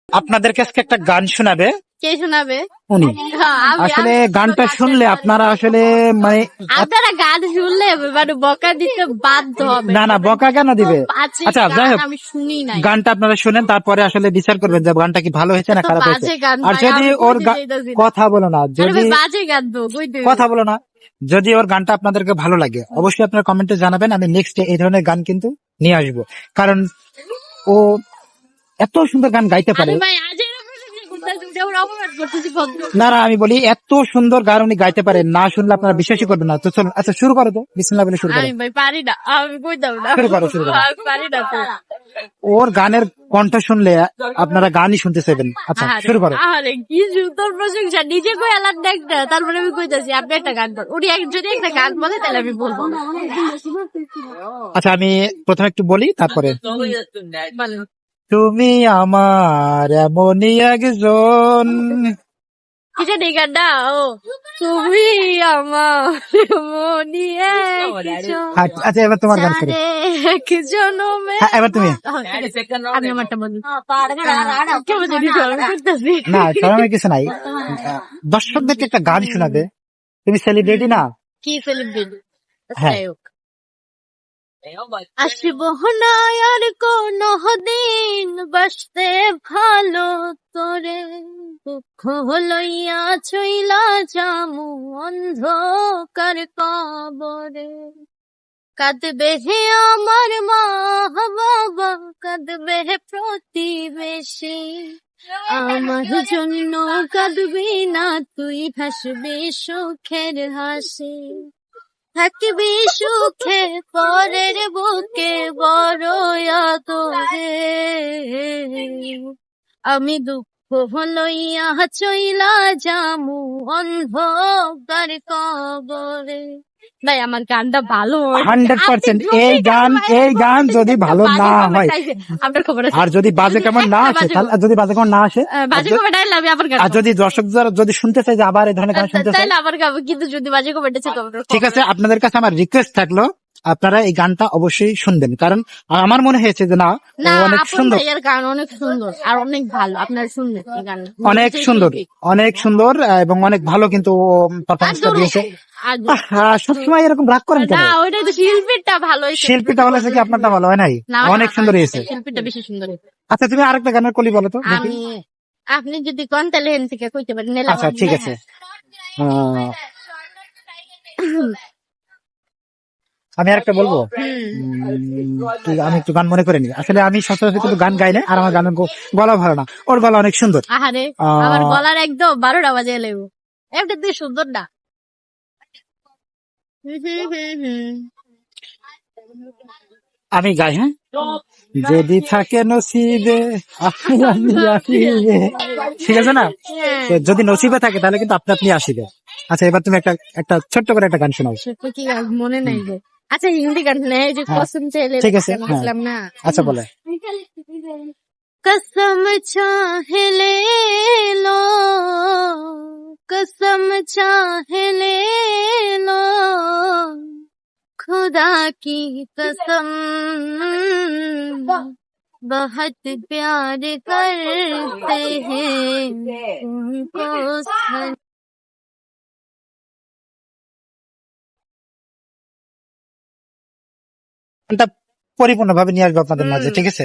আপনাদের কাছে একটা গান শোনাবে। কে শোনাবে? উনি আসলে গানটা শুনলে আপনারা আসলে মানে আপনারা গান শুনলে মানে বকা দিতে বাধ্য হবে। না বকা কেন দিবে? আচ্ছা যাই হোক, আমি শুনি নাই। গানটা আপনারা শুনেন, তারপরে আসলে বিচার করবেন যে গানটা কি ভালো হয়েছে না খারাপ হয়েছে। বাজে গান আর ভাই, যদি আমি ওর কইতে চাইতাছি না। কথা বলো না, যদি বাজে গান তো কথা বলো না, যদি ওর গানটা আপনাদেরকে ভালো লাগে অবশ্যই আপনারা কমেন্টে জানাবেন। আমি নেক্সট এই ধরনের গান কিন্তু নিয়ে আসবো, কারণ ও এত সুন্দর গান গাইতে পারে। ভাই আজ না আমি বলি এত সুন্দর গান উনি গাইতে পারে, না শুনলে আপনারা বিশ্বাসই করবেন না। তো চলুন, আচ্ছা শুরু করো তো, বিসমিল্লাহ বলে শুরু করো। আমি ভাই পারি না, আমি কইতাম না। শুরু করো। আমি পারি না তো। ওর গানের কণ্ঠ শুনলে আপনারা গানই শুনতে চাইবেন। আচ্ছা শুরু করো। আরে কি সুন্দর প্রশংসা, নিজে কই আলাদ একটা, তারপরে আমি কইতাছি আপনি একটা গান কর। উনি যদি একটা গান বলে তাহলে আমি বলবো না। আচ্ছা আমি প্রথমে একটু বলি, তারপরে বলেন। তুমি আমার এমনই একজন। কি জানি গানটা? ও তুমি আমার মনি আচ্ছা এবার তোমার গান শুরু। এক জনমে। হ্যাঁ, এবার তুমি। আমি আমারটা বলি। কেমন জানি শরম করতেছি। না শরমের কিছু নাই, দর্শকদেরকে একটা গান শোনাবে। তুমি সেলিব্রিটি না? কি সেলিব্রিটি? হ্যাঁ। আসিব না আর কোন দিন বাসতে ভালো তোরে, দুঃখ লইয়া চইলা যামু অন্ধকার কবরে। কাঁদবে হে আমার মা বাবা, কাঁদবে হে প্রতিবেশী, আমার জন্য কাঁদবি না তুই, হাসবি সুখের হাসি। থাকবি সুখে পরের বুকে বড় আদরে, আমি দুঃখ লইয়া চইলা যামু অন্ধকার কবরে। ভাই আমার গানটা ভালো 100%। এই গান যদি ভালো না হয়, আপনার খবর আছে, আর যদি বাজে কেমন না আসে, যদি বাজে কেমন না আসে, বাজে কমেন্ট আইলে আমি আবার গাবো। আর যদি দর্শক যদি শুনতে চাই যে আবার এই ধরনের গান শুনতে চাই, তাইলে আবার গাবো, কিন্তু যদি বাজে কমেন্ট আছে ঠিক আছে। আপনাদের কাছে আমার রিকোয়েস্ট থাকলো, আপনারা এই গানটা অবশ্যই শুনবেন, কারণ আমার মনে হয়েছে যে না অনেক সুন্দর, ভাইয়ের গান অনেক সুন্দর আর অনেক ভালো। আপনারা শুনবেন এই গান, অনেক সুন্দর এবং অনেক ভালো, কিন্তু পারফরমেন্সটা দিয়েছে। সবসময় এরকম রাগ করেন কেন? না ওইটাই তো, শিল্পীটা ভালো হয়েছে। শিল্পীটা হলে কি আপনারটা ভালো হয় নাই? অনেক সুন্দর হয়েছে, শিল্পীটা বেশি সুন্দর হয়েছে। আচ্ছা তুমি আরেকটা গানের কলি বলো তো দেখি। আপনি যদি কোন তাহলে হেন থেকে কইতে পারেন। আচ্ছা ঠিক আছে, আমি আরেকটা বলবো। আমি একটু গান মনে করে নি, আসলে আমি সচরাচর কিন্তু গান গাই না, আর আমার গানের গলা ভালো না, ওর গলা অনেক সুন্দর। আহারে আমার গলার একদম 12টা বাজে লেগো, এটা দিয়ে সুন্দর না। আমি গাই, হ্যাঁ, যদি থাকে নসিবে ঠিক আছে না? যদি নসিবে থাকে তাহলে কিন্তু আপনি আপনি আসিবে। আচ্ছা এবার তুমি একটা ছোট্ট করে একটা গান শোনাও। কি মনে নাই যে। আচ্ছা হিন্দি গান নেই যে কসম চাইলে, ঠিক আছে না। আচ্ছা বলে। कसम चाहे ले लो, कसम चाहे ले लो, खुदा की कसम बहुत प्यार करते हैं उनको। পরিপূর্ণভাবে নিয়ে আসবো আপনাদের মাঝে, ঠিক আছে।